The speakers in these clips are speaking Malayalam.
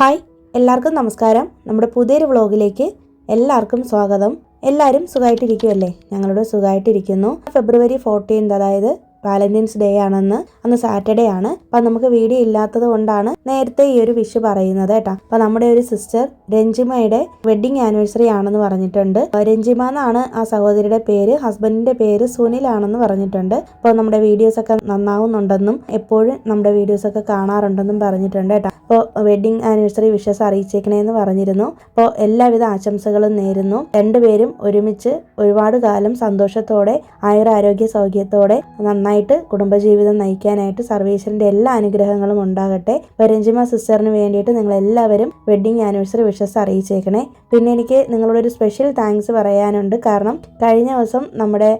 ഹായ്, എല്ലാവർക്കും നമസ്കാരം. നമ്മുടെ പുതിയൊരു വ്ളോഗിലേക്ക് എല്ലാവർക്കും സ്വാഗതം. എല്ലാവരും സുഖമായിട്ടിരിക്കുമല്ലേ? ഞങ്ങളിവിടെ സുഖമായിട്ടിരിക്കുന്നു. ഫെബ്രുവരി 14, അതായത് വാലന്റൈൻസ് ഡേ ആണെന്ന്. അന്ന് സാറ്റർഡേ ആണ്. അപ്പം നമുക്ക് വീഡിയോ ഇല്ലാത്തത് കൊണ്ടാണ് നേരത്തെ ഈ ഒരു വിഷ് പറയുന്നത് കേട്ടോ. അപ്പം നമ്മുടെ ഒരു സിസ്റ്റർ രഞ്ജിമയുടെ വെഡിങ് ആനിവേഴ്സറി ആണെന്ന് പറഞ്ഞിട്ടുണ്ട്. രഞ്ജിമ എന്നാണ് ആ സഹോദരിയുടെ പേര്. ഹസ്ബൻഡിന്റെ പേര് സുനിൽ ആണെന്ന് പറഞ്ഞിട്ടുണ്ട്. അപ്പോൾ നമ്മുടെ വീഡിയോസ് ഒക്കെ നന്നാവുന്നുണ്ടെന്നും എപ്പോഴും നമ്മുടെ വീഡിയോസ് ഒക്കെ കാണാറുണ്ടെന്നും പറഞ്ഞിട്ടുണ്ട് കേട്ടോ. അപ്പോൾ വെഡിങ് ആനിവേഴ്സറി വിഷസ് അറിയിച്ചേക്കണേന്ന് പറഞ്ഞിരുന്നു. അപ്പോൾ എല്ലാവിധ ആശംസകളും നേരുന്നു. രണ്ടുപേരും ഒരുമിച്ച് ഒരുപാട് കാലം സന്തോഷത്തോടെ ആയുരാരോഗ്യ സൗഖ്യത്തോടെ നന്നായിട്ട് കുടുംബജീവിതം നയിക്കാനായിട്ട് സർവീസിന്റെ എല്ലാ അനുഗ്രഹങ്ങളും ഉണ്ടാകട്ടെ. രഞ്ജിമ സിസ്റ്ററിന് വേണ്ടിയിട്ട് നിങ്ങൾ എല്ലാവരും വെഡിങ് ആനിവേഴ്സറി വിഷസ് അറിയിച്ചേക്കണേ. പിന്നെ എനിക്ക് നിങ്ങളോട് ഒരു സ്പെഷ്യൽ താങ്ക്സ് പറയാനുണ്ട്. കാരണം കഴിഞ്ഞ ദിവസം നമ്മുടെ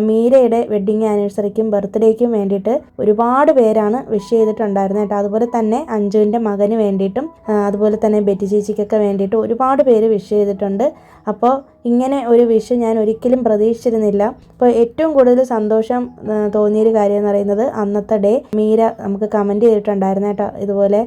മീരയുടെ വെഡ്ഡിങ് ആനിവേഴ്സറിക്കും ബർത്ത്ഡേക്കും വേണ്ടിയിട്ട് ഒരുപാട് പേരാണ് വിഷ് ചെയ്തിട്ടുണ്ടായിരുന്നത് കേട്ടോ. അതുപോലെ തന്നെ അഞ്ജുവിൻ്റെ മകന് വേണ്ടിയിട്ടും അതുപോലെ തന്നെ ബെറ്റി ചേച്ചിക്കൊക്കെ വേണ്ടിയിട്ട് ഒരുപാട് പേര് വിഷ് ചെയ്തിട്ടുണ്ട്. അപ്പോൾ ഇങ്ങനെ ഒരു വിഷ് ഞാൻ ഒരിക്കലും പ്രതീക്ഷിച്ചിരുന്നില്ല. അപ്പോൾ ഏറ്റവും കൂടുതൽ സന്തോഷം തോന്നിയൊരു കാര്യം എന്ന് പറയുന്നത് അന്നത്തെ ഡേ മീര നമുക്ക് കമൻറ്റ് ചെയ്തിട്ടുണ്ടായിരുന്നു കേട്ടോ. ഇതുപോലെ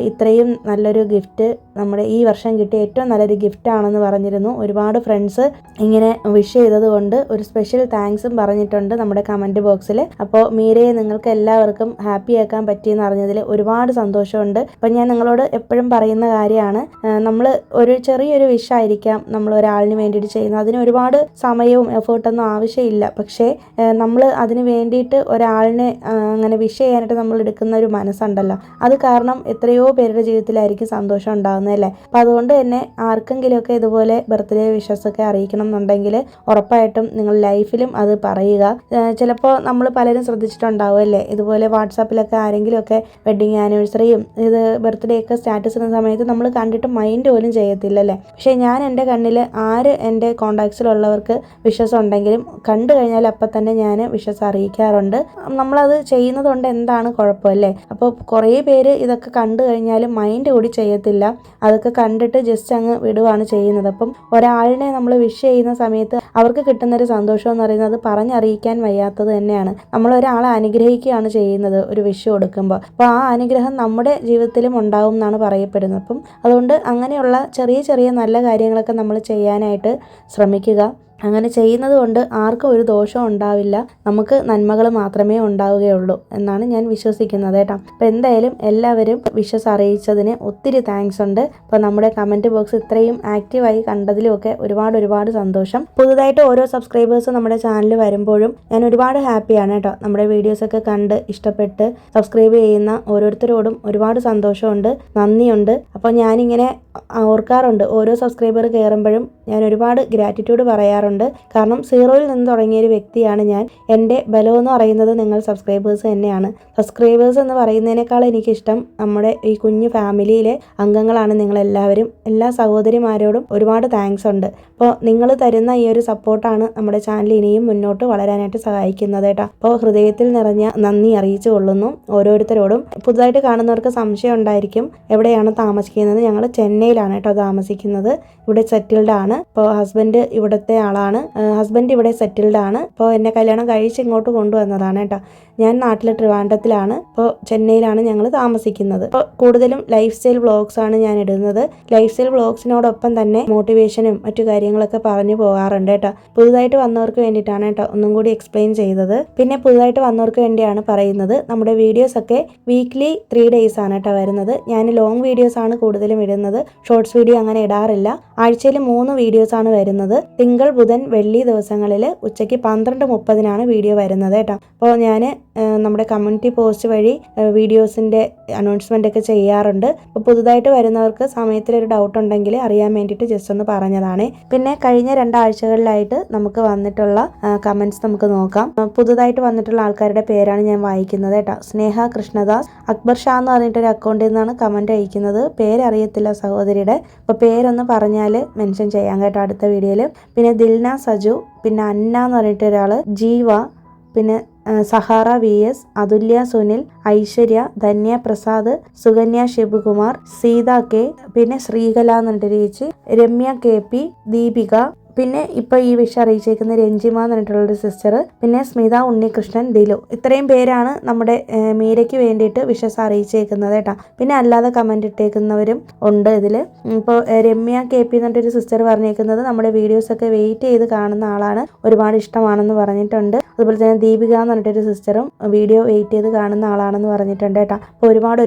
ഇത്രയും നല്ലൊരു ഗിഫ്റ്റ് നമ്മുടെ ഈ വർഷം കിട്ടിയ ഏറ്റവും നല്ലൊരു ഗിഫ്റ്റ് ആണെന്ന് പറഞ്ഞിരുന്നു. ഒരുപാട് ഫ്രണ്ട്സ് ഇങ്ങനെ വിഷ് ചെയ്തത് കൊണ്ട് ഒരു സ്പെഷ്യൽ താങ്ക്സും പറഞ്ഞിട്ടുണ്ട് നമ്മുടെ കമൻറ്റ് ബോക്സിൽ. അപ്പോൾ മീരയെ നിങ്ങൾക്ക് എല്ലാവർക്കും ഹാപ്പി ആക്കാൻ പറ്റിയെന്ന് അറിഞ്ഞതിൽ ഒരുപാട് സന്തോഷമുണ്ട്. അപ്പം ഞാൻ നിങ്ങളോട് എപ്പോഴും പറയുന്ന കാര്യമാണ്, നമ്മൾ ഒരു ചെറിയൊരു വിഷായിരിക്കാം നമ്മൾ ഒരാളിന് വേണ്ടിയിട്ട് ചെയ്യുന്നത്. അതിന് ഒരുപാട് സമയവും എഫേർട്ടൊന്നും ആവശ്യമില്ല. പക്ഷേ നമ്മൾ അതിന് വേണ്ടിയിട്ട് ഒരാളിനെ അങ്ങനെ വിഷ് ചെയ്യാനായിട്ട് നമ്മൾ എടുക്കുന്ന ഒരു മനസ്സുണ്ടല്ലോ, അത് കാരണം എത്രയോ പേരുടെ ജീവിതത്തിലായിരിക്കും സന്തോഷം ഉണ്ടാകുന്നത് അല്ലേ. അപ്പം അതുകൊണ്ട് തന്നെ ആർക്കെങ്കിലുമൊക്കെ ഇതുപോലെ ബർത്ത്ഡേ വിഷസ് ഒക്കെ അറിയിക്കണം എന്നുണ്ടെങ്കിൽ ഉറപ്പായിട്ടും നിങ്ങൾ ലൈഫിലും അത് പറയുക. ചിലപ്പോൾ നമ്മൾ പലരും ശ്രദ്ധിച്ചിട്ടുണ്ടാവും അല്ലേ, ഇതുപോലെ വാട്സാപ്പിലൊക്കെ ആരെങ്കിലുമൊക്കെ വെഡ്ഡിങ് ആനിവേഴ്സറിയും ഇത് ബർത്ത്ഡേ ഒക്കെ സ്റ്റാറ്റസ് ഇടുന്ന സമയത്ത് നമ്മൾ കണ്ടിട്ട് മൈൻഡ് പോലും ചെയ്യത്തില്ലല്ലേ. പക്ഷേ ഞാൻ എൻ്റെ കണ്ണിൽ ആര് എൻ്റെ കോണ്ടാക്ട്സിലുള്ളവർക്ക് വിഷസ് ഉണ്ടെങ്കിലും കണ്ടു കഴിഞ്ഞാൽ അപ്പം തന്നെ ഞാൻ വിഷസ് അറിയിക്കാറുണ്ട്. നമ്മളത് ചെയ്യുന്നത് കൊണ്ട് എന്താണ് കുഴപ്പമല്ലേ. അപ്പോൾ കുറേ പേര് ഇതൊക്കെ കണ്ടു കഴിഞ്ഞാലും മൈൻഡ് കൂടി ചെയ്യത്തില്ല, അതൊക്കെ കണ്ടിട്ട് ജസ്റ്റ് അങ്ങ് വിടുവാണ് ചെയ്യുന്നത്. അപ്പം ഒരാളിനെ നമ്മൾ വിഷ് ചെയ്യുന്ന സമയത്ത് അവർക്ക് കിട്ടുന്നൊരു സന്തോഷം എന്ന് പറയുന്നത് പറഞ്ഞറിയിക്കാൻ വയ്യാത്തത് തന്നെയാണ്. നമ്മൾ ഒരാളെ അനുഗ്രഹിക്കുകയാണ് ചെയ്യുന്നത് ഒരു വിഷ് കൊടുക്കുമ്പോൾ. അപ്പോൾ ആ അനുഗ്രഹം നമ്മുടെ ജീവിതത്തിലും ഉണ്ടാവും എന്നാണ് പറയപ്പെടുന്നത്. അപ്പം അതുകൊണ്ട് അങ്ങനെയുള്ള ചെറിയ ചെറിയ നല്ല കാര്യങ്ങളൊക്കെ നമ്മൾ ചെയ്യാനായിട്ട് ശ്രമിക്കുക. അങ്ങനെ ചെയ്യുന്നത് കൊണ്ട് ആർക്കും ഒരു ദോഷവും ഉണ്ടാവില്ല, നമുക്ക് നന്മകൾ മാത്രമേ ഉണ്ടാവുകയുള്ളൂ എന്നാണ് ഞാൻ വിശ്വസിക്കുന്നത് കേട്ടോ. അപ്പോൾ എന്തായാലും എല്ലാവരും വിഷസ് അറിയിച്ചതിന് ഒത്തിരി താങ്ക്സ് ഉണ്ട്. അപ്പോൾ നമ്മുടെ കമൻറ്റ് ബോക്സ് ഇത്രയും ആക്റ്റീവായി കണ്ടതിലുമൊക്കെ ഒരുപാട് സന്തോഷം. പുതുതായിട്ട് ഓരോ സബ്സ്ക്രൈബേഴ്സ് നമ്മുടെ ചാനൽ വരുമ്പോഴും ഞാൻ ഒരുപാട് ഹാപ്പിയാണ് കേട്ടോ. നമ്മുടെ വീഡിയോസൊക്കെ കണ്ട് ഇഷ്ടപ്പെട്ട് സബ്സ്ക്രൈബ് ചെയ്യുന്ന ഓരോരുത്തരോടും ഒരുപാട് സന്തോഷമുണ്ട്, നന്ദിയുണ്ട്. അപ്പോൾ ഞാനിങ്ങനെ ഓർക്കാറുണ്ട്, ഓരോ സബ്സ്ക്രൈബർ കയറുമ്പോഴും ഞാൻ ഒരുപാട് ഗ്രാറ്റിറ്റ്യൂഡ് പറയാറുണ്ട്. കാരണം 0-ൽ നിന്ന് തുടങ്ങിയൊരു വ്യക്തിയാണ് ഞാൻ. എൻ്റെ ബലം എന്ന് പറയുന്നത് നിങ്ങൾ സബ്സ്ക്രൈബേഴ്സ് തന്നെയാണ്. സബ്സ്ക്രൈബേഴ്സ് എന്ന് പറയുന്നതിനേക്കാൾ എനിക്കിഷ്ടം നമ്മുടെ ഈ കുഞ്ഞു ഫാമിലിയിലെ അംഗങ്ങളാണ് നിങ്ങളെല്ലാവരും. എല്ലാ സഹോദരിമാരോടും ഒരുപാട് താങ്ക്സ് ഉണ്ട്. അപ്പോൾ നിങ്ങൾ തരുന്ന ഈ ഒരു സപ്പോർട്ടാണ് നമ്മുടെ ചാനൽ ഇനിയും മുന്നോട്ട് വളരാനായിട്ട് സഹായിക്കുന്നത് കേട്ടോ. അപ്പോൾ ഹൃദയത്തിൽ നിറഞ്ഞ നന്ദി അറിയിച്ചു കൊള്ളുന്നു ഓരോരുത്തരോടും. പുതുതായിട്ട് കാണുന്നവർക്ക് സംശയം ഉണ്ടായിരിക്കും എവിടെയാണ് താമസിക്കുന്നത്. ഞങ്ങൾ ചെന്നൈയിലാണ് കേട്ടോ താമസിക്കുന്നത്. ഇവിടെ സെറ്റിൽഡ് ആണ്. ഇപ്പോൾ ഹസ്ബൻഡ് ഇവിടുത്തെ ആളാണ്. ഹസ്ബൻഡ് ഇവിടെ സെറ്റിൽഡ് ആണ്. ഇപ്പോൾ എന്നെ കല്യാണം കഴിച്ച് ഇങ്ങോട്ട് കൊണ്ടുവന്നതാണ് കേട്ടോ. ഞാൻ നാട്ടിൽ ട്രിവാൻഡ്രത്തിലാണ്. ഇപ്പോൾ ചെന്നൈയിലാണ് ഞങ്ങൾ താമസിക്കുന്നത്. ഇപ്പോൾ കൂടുതലും ലൈഫ് സ്റ്റൈൽ വ്ളോഗ്സ് ആണ് ഞാൻ ഇടുന്നത്. ലൈഫ് സ്റ്റൈൽ വ്ളോഗ്സിനോടൊപ്പം തന്നെ മോട്ടിവേഷനും മറ്റു കാര്യങ്ങളൊക്കെ പറഞ്ഞു പോകാറുണ്ട് കേട്ടോ. പുതുതായിട്ട് വന്നവർക്ക് വേണ്ടിയിട്ടാണ് കേട്ടോ ഒന്നും കൂടി എക്സ്പ്ലെയിൻ ചെയ്തത്. പിന്നെ പുതുതായിട്ട് വന്നവർക്ക് വേണ്ടിയാണ് പറയുന്നത്, നമ്മുടെ വീഡിയോസ് ഒക്കെ വീക്ക്ലി 3 days ആണ് കേട്ടോ വരുന്നത്. ഞാൻ ലോങ് വീഡിയോസ് ആണ് കൂടുതലും ഇടുന്നത്, ഷോർട്സ് വീഡിയോ അങ്ങനെ ഇടാറില്ല. ആഴ്ചയിൽ 3 വീഡിയോസ് ആണ് വരുന്നത്. തിങ്കൾ, ബുധൻ, വെള്ളി ദിവസങ്ങളിൽ ഉച്ചയ്ക്ക് 12:30 വീഡിയോ വരുന്നത് കേട്ടോ. അപ്പോൾ ഞാൻ നമ്മുടെ കമ്മ്യൂണിറ്റി പോസ്റ്റ് വഴി വീഡിയോസിൻ്റെ അനൗൺസ്മെൻ്റ് ഒക്കെ ചെയ്യാറുണ്ട്. അപ്പോൾ പുതുതായിട്ട് വരുന്നവർക്ക് സമയത്തിലൊരു ഡൗട്ട് ഉണ്ടെങ്കിൽ അറിയാൻ വേണ്ടിയിട്ട് ജസ്റ്റ് ഒന്ന് പറഞ്ഞതാണ്. പിന്നെ കഴിഞ്ഞ 2 ആഴ്ചകളിലായിട്ട് നമുക്ക് വന്നിട്ടുള്ള കമൻറ്റ്സ് നമുക്ക് നോക്കാം. പുതുതായിട്ട് വന്നിട്ടുള്ള ആൾക്കാരുടെ പേരാണ് ഞാൻ വായിക്കുന്നത് കേട്ടോ. സ്നേഹ കൃഷ്ണദാസ്, അക്ബർ ഷാ എന്ന് പറഞ്ഞിട്ടൊരു അക്കൗണ്ടിൽ നിന്നാണ് കമൻറ്റ് അയക്കുന്നത്. പേരറിയത്തില്ല സഹോദരിയുടെ. അപ്പോൾ പേരൊന്ന് പറഞ്ഞാൽ മെൻഷൻ ചെയ്യാം കേട്ടോ അടുത്ത വീഡിയോയിൽ. പിന്നെ ദിൽന സജു, പിന്നെ അന്ന എന്ന് പറഞ്ഞിട്ട് ഒരാൾ, ജീവ, പിന്നെ സഹാറ VS, അതുല്യ സുനിൽ, ഐശ്വര്യ, ധന്യ പ്രസാദ്, സുകന്യ ശിവകുമാർ, സീത K, പിന്നെ ശ്രീകല എന്നിട്ട് ചേച്ചി, രമ്യ KP, ദീപിക, പിന്നെ ഇപ്പോൾ ഈ വിഷ് അറിയിച്ചേക്കുന്ന രഞ്ജിമ എന്ന് പറഞ്ഞിട്ടുള്ളൊരു സിസ്റ്റർ, പിന്നെ സ്മിത, ഉണ്ണികൃഷ്ണൻ, ദിലു, ഇത്രയും പേരാണ് നമ്മുടെ മീരയ്ക്ക് വേണ്ടിയിട്ട് വിഷസ് അറിയിച്ചേക്കുന്നത് കേട്ടോ. പിന്നെ അല്ലാതെ കമൻറ്റ് ഇട്ടേക്കുന്നവരും ഉണ്ട് ഇതിൽ. ഇപ്പോൾ രമ്യ KP എന്നിട്ടൊരു സിസ്റ്റർ പറഞ്ഞേക്കുന്നത് നമ്മുടെ വീഡിയോസൊക്കെ വെയിറ്റ് ചെയ്ത് കാണുന്ന ആളാണ്, ഒരുപാട് ഇഷ്ടമാണെന്ന് പറഞ്ഞിട്ടുണ്ട്. അതുപോലെ തന്നെ ദീപിക എന്ന് പറഞ്ഞിട്ടൊരു സിസ്റ്ററും വീഡിയോ വെയിറ്റ് ചെയ്ത് കാണുന്ന ആളാണെന്ന് പറഞ്ഞിട്ടുണ്ട് കേട്ടോ. അപ്പോൾ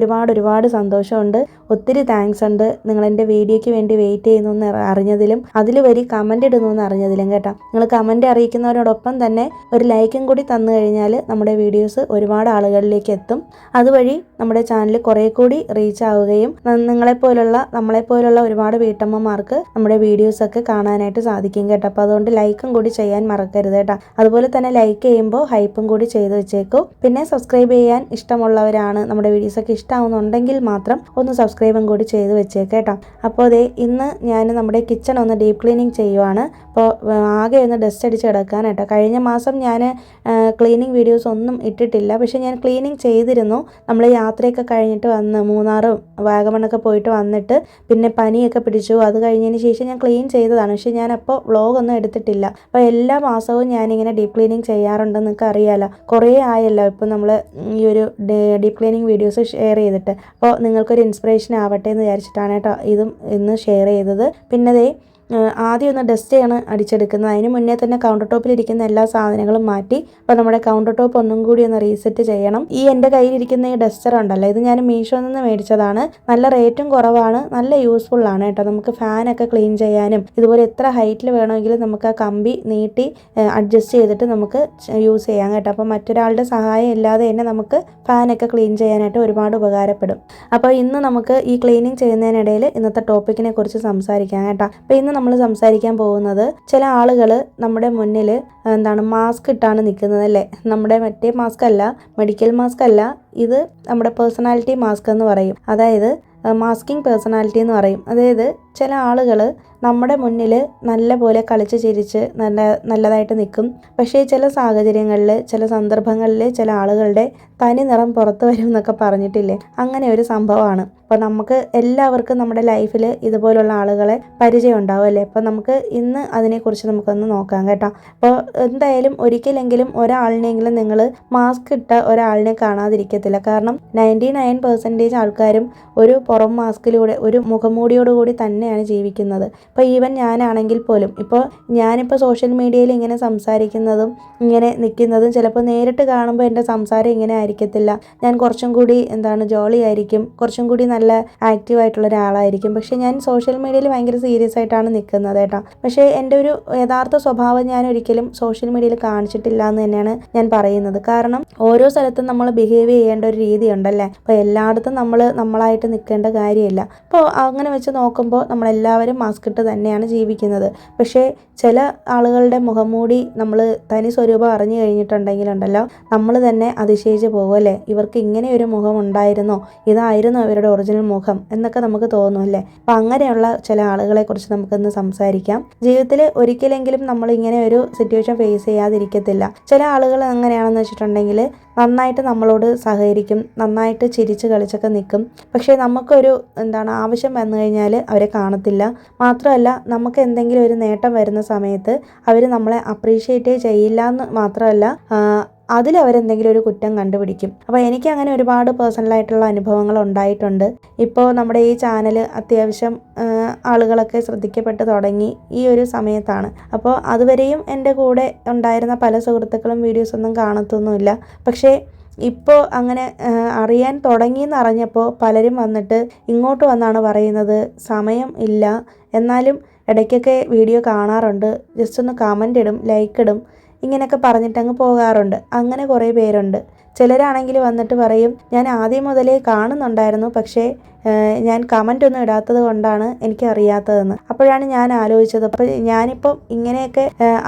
ഒരുപാട് സന്തോഷമുണ്ട്, ഒത്തിരി താങ്ക്സ് ഉണ്ട് നിങ്ങളെൻ്റെ വീഡിയോയ്ക്ക് വേണ്ടി വെയിറ്റ് ചെയ്യുന്നു എന്ന് അറിഞ്ഞതിലും അതിൽ വരി കമൻറ്റ് ഇടുന്നു എന്ന് അറിഞ്ഞതിലും കേട്ടോ. നിങ്ങൾ കമൻറ്റ് അറിയിക്കുന്നവരോടൊപ്പം തന്നെ ഒരു ലൈക്കും കൂടി തന്നു കഴിഞ്ഞാൽ നമ്മുടെ വീഡിയോസ് ഒരുപാട് ആളുകളിലേക്ക് എത്തും. അതുവഴി നമ്മുടെ ചാനൽ കുറേ കൂടി റീച്ച് ആവുകയും നമ്മളെപ്പോലുള്ള ഒരുപാട് വീട്ടമ്മമാർക്ക് നമ്മുടെ വീഡിയോസൊക്കെ കാണാനായിട്ട് സാധിക്കും കേട്ടോ. അപ്പോൾ അതുകൊണ്ട് ലൈക്കും കൂടി ചെയ്യാൻ മറക്കരുത് കേട്ടോ. അതുപോലെ തന്നെ ലൈക്ക് ചെയ്യുമ്പോൾ ഹൈപ്പും കൂടി ചെയ്ത് വെച്ചേക്കും. പിന്നെ സബ്സ്ക്രൈബ് ചെയ്യാൻ ഇഷ്ടമുള്ളവരാണ്, നമ്മുടെ വീഡിയോസൊക്കെ ഇഷ്ടമാവുന്നുണ്ടെങ്കിൽ മാത്രം ഒന്ന് സബ്സ്ക്രൈബും കൂടി ചെയ്ത് വെച്ചേക്കാം കേട്ടോ. അപ്പോൾ ഇന്ന് ഞാൻ നമ്മുടെ കിച്ചൺ ഒന്ന് ഡീപ്പ് ക്ലീനിങ് ചെയ്യുവാണ്. അപ്പോൾ ആകെ ഒന്ന് ഡസ്റ്റ് അടിച്ച് കിടക്കാൻ കേട്ടോ. കഴിഞ്ഞ മാസം ഞാൻ ക്ലീനിങ് വീഡിയോസ് ഒന്നും ഇട്ടിട്ടില്ല, പക്ഷേ ഞാൻ ക്ലീനിങ് ചെയ്തിരുന്നു. നമ്മൾ യാത്രയൊക്കെ കഴിഞ്ഞിട്ട് വന്ന് മൂന്നാറും വാഗമണ്ണൊക്കെ പോയിട്ട് വന്നിട്ട് പിന്നെ പനിയൊക്കെ പിടിച്ചു. അത് കഴിഞ്ഞതിന് ശേഷം ഞാൻ ക്ലീൻ ചെയ്തതാണ്, പക്ഷേ ഞാൻ അപ്പോൾ വ്ളോഗൊന്നും എടുത്തിട്ടില്ല. അപ്പോൾ എല്ലാ മാസവും ഞാനിങ്ങനെ ഡീപ്പ് ക്ലീനിങ് ചെയ്യാറുണ്ടെന്ന് നിങ്ങൾക്ക് അറിയാമല്ലോ, കുറേ ആയല്ലോ ഇപ്പോൾ നമ്മൾ ഈ ഒരു ഡീപ്പ് ക്ലീനിങ് വീഡിയോസ് ഷെയർ ചെയ്തിട്ട്. അപ്പോൾ നിങ്ങൾക്കൊരു ഇൻസ്പിറേഷൻ ആവട്ടെ എന്ന് വിചാരിച്ചിട്ടാണ് കേട്ടോ ഇതും ഇന്ന് ഷെയർ ചെയ്തത്. പിന്നെ ആദ്യം ഒന്ന് ഡസ്റ്റാണ് അടിച്ചെടുക്കുന്നത്. അതിന് മുന്നേ തന്നെ കൗണ്ടർ ടോപ്പിലിരിക്കുന്ന എല്ലാ സാധനങ്ങളും മാറ്റി. അപ്പോൾ നമ്മുടെ കൗണ്ടർ ടോപ്പ് ഒന്നും കൂടി ഒന്ന് റീസെറ്റ് ചെയ്യണം. ഈ എൻ്റെ കയ്യിലിരിക്കുന്ന ഈ ഡസ്റ്റർ ഉണ്ടല്ലോ, ഇത് ഞാൻ മീഷോയിൽ നിന്ന് മേടിച്ചതാണ്. നല്ല റേറ്റും കുറവാണ്, നല്ല യൂസ്ഫുള്ളാണ് കേട്ടോ. നമുക്ക് ഫാനൊക്കെ ക്ലീൻ ചെയ്യാനും ഇതുപോലെ എത്ര ഹൈറ്റിൽ വേണമെങ്കിലും നമുക്ക് ആ കമ്പി നീട്ടി അഡ്ജസ്റ്റ് ചെയ്തിട്ട് നമുക്ക് യൂസ് ചെയ്യാം കേട്ടോ. അപ്പോൾ മറ്റൊരാളുടെ സഹായം ഇല്ലാതെ തന്നെ നമുക്ക് ഫാനൊക്കെ ക്ലീൻ ചെയ്യാനായിട്ട് ഒരുപാട് ഉപകാരപ്പെടും. അപ്പോൾ ഇന്ന് നമുക്ക് ഈ ക്ലീനിങ് ചെയ്യുന്നതിനിടയിൽ ഇന്നത്തെ ടോപ്പിക്കിനെ കുറിച്ച് സംസാരിക്കാം കേട്ടോ. അപ്പോൾ ഇന്ന് നമ്മൾ സംസാരിക്കാൻ പോകുന്നത്, ചില ആളുകൾ നമ്മുടെ മുന്നിൽ മാസ്ക് ഇട്ടാണ് നിൽക്കുന്നത് അല്ലേ. നമ്മുടെ മറ്റേ മാസ്ക് അല്ല, മെഡിക്കൽ മാസ്ക് അല്ല, ഇത് നമ്മുടെ പേഴ്സണാലിറ്റി മാസ്ക് എന്ന് പറയും. അതായത് മാസ്കിംഗ് പേഴ്സണാലിറ്റി എന്ന് പറയും. അതായത് ചില ആളുകൾ നമ്മുടെ മുന്നിൽ നല്ല പോലെ കളിച്ച് ചിരിച്ച് നല്ലതായിട്ട് നിൽക്കും. പക്ഷേ ചില സാഹചര്യങ്ങളിൽ, ചില സന്ദർഭങ്ങളിൽ ചില ആളുകളുടെ തനി നിറം പുറത്ത് വരും എന്നൊക്കെ പറഞ്ഞിട്ടില്ലേ, അങ്ങനെ ഒരു സംഭവമാണ്. അപ്പോൾ നമുക്ക് എല്ലാവർക്കും നമ്മുടെ ലൈഫിൽ ഇതുപോലുള്ള ആളുകളെ പരിചയം ഉണ്ടാവും അല്ലേ. അപ്പോൾ നമുക്ക് ഇന്ന് അതിനെക്കുറിച്ച് നമുക്കൊന്ന് നോക്കാം കേട്ടോ. അപ്പോൾ എന്തായാലും ഒരിക്കലെങ്കിലും ഒരാളിനെങ്കിലും നിങ്ങൾ മാസ്ക് ഇട്ട ഒരാളിനെ കാണാതിരിക്കത്തില്ല. കാരണം 99% ആൾക്കാരും ഒരു പുറം മാസ്കിലൂടെ, ഒരു മുഖംമൂടിയോടുകൂടി തന്നെയാണ് ജീവിക്കുന്നത്. ഇപ്പോൾ ഈവൻ ഞാനാണെങ്കിൽ പോലും, ഇപ്പോൾ ഞാനിപ്പോൾ സോഷ്യൽ മീഡിയയിൽ ഇങ്ങനെ സംസാരിക്കുന്നതും ഇങ്ങനെ നിൽക്കുന്നതും ചിലപ്പോൾ നേരിട്ട് കാണുമ്പോൾ എൻ്റെ സംസാരം ഇങ്ങനെ ആയിരിക്കത്തില്ല. ഞാൻ കുറച്ചും കൂടി ജോളി ആയിരിക്കും, കുറച്ചും കൂടി നല്ല ആക്റ്റീവായിട്ടുള്ള ഒരാളായിരിക്കും. പക്ഷേ ഞാൻ സോഷ്യൽ മീഡിയയിൽ ഭയങ്കര സീരിയസ് ആയിട്ടാണ് നിൽക്കുന്നത് കേട്ടോ. പക്ഷേ എൻ്റെ ഒരു യഥാർത്ഥ സ്വഭാവം ഞാൻ ഒരിക്കലും സോഷ്യൽ മീഡിയയിൽ കാണിച്ചിട്ടില്ല എന്ന് തന്നെയാണ് ഞാൻ പറയുന്നത്. കാരണം ഓരോ സ്ഥലത്തും നമ്മൾ ബിഹേവ് ചെയ്യേണ്ട ഒരു രീതി ഉണ്ടല്ലേ. അപ്പോൾ എല്ലായിടത്തും നമ്മളായിട്ട് നിൽക്കേണ്ട കാര്യമില്ല. അപ്പോൾ അങ്ങനെ വെച്ച് നോക്കുമ്പോൾ നമ്മളെല്ലാവരും മാസ്ക് ഇട്ട് തന്നെയാണ് ജീവിക്കുന്നത്. പക്ഷേ ചില ആളുകളുടെ മുഖംമൂടി നമ്മൾ തനി സ്വരൂപം അറിഞ്ഞു കഴിഞ്ഞിട്ടുണ്ടെങ്കിലുണ്ടല്ലോ, നമ്മൾ തന്നെ അതിശയിച്ച് പോകും അല്ലേ. ഇവർക്ക് ഇങ്ങനെ ഒരു മുഖം ഉണ്ടായിരുന്നോ, ഇതായിരുന്നു അവരുടെ ഒറിജിനൽ മുഖം എന്നൊക്കെ നമുക്ക് തോന്നും അല്ലേ. അപ്പം അങ്ങനെയുള്ള ചില ആളുകളെ കുറിച്ച് നമുക്കൊന്ന് സംസാരിക്കാം. ജീവിതത്തിൽ ഒരിക്കലെങ്കിലും നമ്മൾ ഇങ്ങനെ ഒരു സിറ്റുവേഷൻ ഫേസ് ചെയ്യാതിരിക്കത്തില്ല. ചില ആളുകൾ എങ്ങനെയാണെന്ന് വെച്ചിട്ടുണ്ടെങ്കിൽ നന്നായിട്ട് നമ്മളോട് സഹകരിക്കും, നന്നായിട്ട് ചിരിച്ച് കളിച്ചൊക്കെ നിൽക്കും. പക്ഷേ നമുക്കൊരു ആവശ്യം വന്നു കഴിഞ്ഞാൽ അവരെ കാണത്തില്ല. മാത്രമല്ല, നമുക്ക് എന്തെങ്കിലും ഒരു നേട്ടം വരുന്ന സമയത്ത് അവർ നമ്മളെ അപ്രീഷിയേറ്റ് ചെയ്യില്ല എന്ന് മാത്രമല്ല, അതിലവരെന്തെങ്കിലും ഒരു കുറ്റം കണ്ടുപിടിക്കും. അപ്പോൾ എനിക്ക് അങ്ങനെ ഒരുപാട് പേഴ്സണലായിട്ടുള്ള അനുഭവങ്ങൾ ഉണ്ടായിട്ടുണ്ട്. ഇപ്പോൾ നമ്മുടെ ഈ ചാനൽ അത്യാവശ്യം ആളുകളൊക്കെ ശ്രദ്ധിക്കപ്പെട്ട് തുടങ്ങി ഈ ഒരു സമയത്താണ്. അപ്പോൾ അതുവരെയും എൻ്റെ കൂടെ ഉണ്ടായിരുന്ന പല സുഹൃത്തുക്കളും വീഡിയോസൊന്നും കാണത്തൊന്നുമില്ല. പക്ഷേ ഇപ്പോൾ അങ്ങനെ അറിയാൻ തുടങ്ങിയെന്ന് അറിഞ്ഞപ്പോൾ പലരും വന്നിട്ട് ഇങ്ങോട്ട് വന്നാണ് പറയുന്നത്, സമയം ഇല്ല, എന്നാലും ഇടയ്ക്കൊക്കെ വീഡിയോ കാണാറുണ്ട്, ജസ്റ്റ് ഒന്ന് കമൻ്റ് ഇടും, ലൈക്ക് ഇടും, ഇങ്ങനെയൊക്കെ പറഞ്ഞിട്ട് അങ്ങ് പോകാറുണ്ട്. അങ്ങനെ കുറേ പേരുണ്ട്. ചിലരാണെങ്കിൽ വന്നിട്ട് പറയും, ഞാൻ ആദ്യം മുതലേ കാണുന്നുണ്ടായിരുന്നു, പക്ഷേ ഞാൻ കമൻ്റ് ഒന്നും ഇടാത്തത് കൊണ്ടാണ് എനിക്കറിയാത്തതെന്ന്. അപ്പോഴാണ് ഞാൻ ആലോചിച്ചത്, അപ്പോൾ ഞാനിപ്പം ഇങ്ങനെയൊക്കെ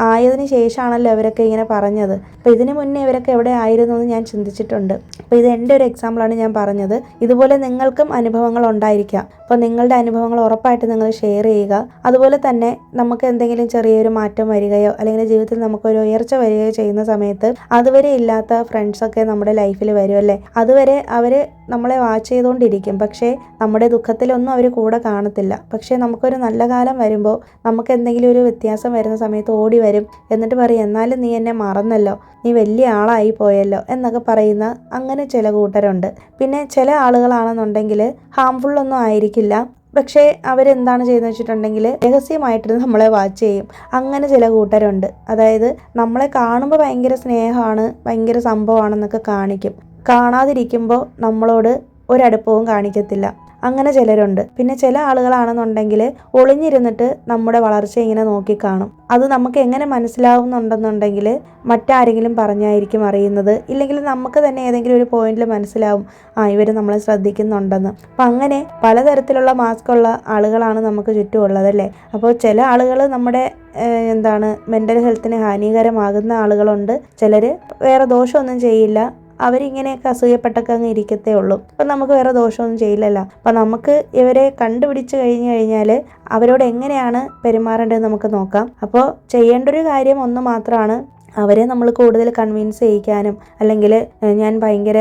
ആയതിനു ശേഷമാണല്ലോ ഇവരൊക്കെ ഇങ്ങനെ പറഞ്ഞത്. അപ്പോൾ ഇതിന് മുന്നേ ഇവരൊക്കെ എവിടെ ആയിരുന്നു എന്ന് ഞാൻ ചിന്തിച്ചിട്ടുണ്ട്. അപ്പോൾ ഇത് എൻ്റെ ഒരു എക്സാമ്പിളാണ് ഞാൻ പറഞ്ഞത്. ഇതുപോലെ നിങ്ങൾക്കും അനുഭവങ്ങൾ ഉണ്ടായിരിക്കാം. അപ്പോൾ നിങ്ങളുടെ അനുഭവങ്ങൾ ഉറപ്പായിട്ട് നിങ്ങൾ ഷെയർ ചെയ്യുക. അതുപോലെ തന്നെ നമുക്ക് എന്തെങ്കിലും ചെറിയൊരു മാറ്റം വരികയോ അല്ലെങ്കിൽ ജീവിതത്തിൽ നമുക്കൊരു ഉയർച്ച വരികയോ ചെയ്യുന്ന സമയത്ത് അതുവരെ ഇല്ലാത്ത ഫ്രണ്ട്സൊക്കെ നമ്മുടെ ലൈഫിൽ വരുമല്ലേ. അതുവരെ അവർ നമ്മളെ വാച്ച് ചെയ്തുകൊണ്ടിരിക്കും. പക്ഷേ നമ്മുടെ ദുഃഖത്തിലൊന്നും അവർ കൂടെ കാണത്തില്ല. പക്ഷേ നമുക്കൊരു നല്ല കാലം വരുമ്പോൾ നമുക്ക് എന്തെങ്കിലും ഒരു വ്യത്യാസം വരുന്ന സമയത്ത് ഓടി വരും. എന്നിട്ട് പറയും, എന്നാലും നീ എന്നെ മറന്നല്ലോ, നീ വലിയ ആളായി പോയല്ലോ എന്നൊക്കെ പറയുന്ന അങ്ങനെ ചില കൂട്ടരുണ്ട്. പിന്നെ ചില ആളുകളാണെന്നുണ്ടെങ്കിൽ ഹാംഫുള്ളൊന്നും ആയിരിക്കില്ല, പക്ഷേ അവരെന്താണ് ചെയ്യുന്നത് വെച്ചിട്ടുണ്ടെങ്കിൽ രഹസ്യമായിട്ട് നമ്മളെ വാച്ച് ചെയ്യും. അങ്ങനെ ചില കൂട്ടരുണ്ട്. അതായത് നമ്മളെ കാണുമ്പോൾ ഭയങ്കര സ്നേഹമാണ്, ഭയങ്കര സംഭവമാണെന്നൊക്കെ കാണിക്കും. കാണാതിരിക്കുമ്പോൾ നമ്മളോട് ഒരടുപ്പവും കാണിക്കത്തില്ല. അങ്ങനെ ചിലരുണ്ട്. പിന്നെ ചില ആളുകളാണെന്നുണ്ടെങ്കിൽ ഒളിഞ്ഞിരുന്നിട്ട് നമ്മുടെ വളർച്ച ഇങ്ങനെ നോക്കിക്കാണും. അത് നമുക്ക് എങ്ങനെ മനസ്സിലാവുന്നുണ്ടെന്നുണ്ടെങ്കിൽ മറ്റാരെങ്കിലും പറഞ്ഞായിരിക്കും അറിയുന്നത്. ഇല്ലെങ്കിൽ നമുക്ക് തന്നെ ഏതെങ്കിലും ഒരു പോയിന്റിൽ മനസ്സിലാവും, ഇവർ നമ്മളെ ശ്രദ്ധിക്കുന്നുണ്ടെന്ന്. അപ്പം അങ്ങനെ പലതരത്തിലുള്ള മാസ്കുള്ള ആളുകളാണ് നമുക്ക് ചുറ്റുമുള്ളതല്ലേ. അപ്പോൾ ചില ആളുകൾ നമ്മുടെ മെൻ്റൽ ഹെൽത്തിന് ഹാനികരമാകുന്ന ആളുകളുണ്ട്. ചിലർ വേറെ ദോഷമൊന്നും ചെയ്യില്ല, അവരിങ്ങനെയൊക്കെ അസൂയപ്പെട്ടൊക്കെ അങ്ങ് ഇരിക്കത്തേ ഉള്ളൂ. അപ്പം നമുക്ക് വേറെ ദോഷമൊന്നും ചെയ്യില്ലല്ലോ. അപ്പം നമുക്ക് ഇവരെ കണ്ടുപിടിച്ച് കഴിഞ്ഞാൽ അവരോട് എങ്ങനെയാണ് പെരുമാറേണ്ടതെന്ന് നമുക്ക് നോക്കാം. അപ്പോൾ ചെയ്യേണ്ട ഒരു കാര്യം ഒന്ന് മാത്രമാണ്, അവരെ നമ്മൾ കൂടുതൽ കൺവിൻസ് ചെയ്യിക്കാനും, അല്ലെങ്കിൽ ഞാൻ ഭയങ്കര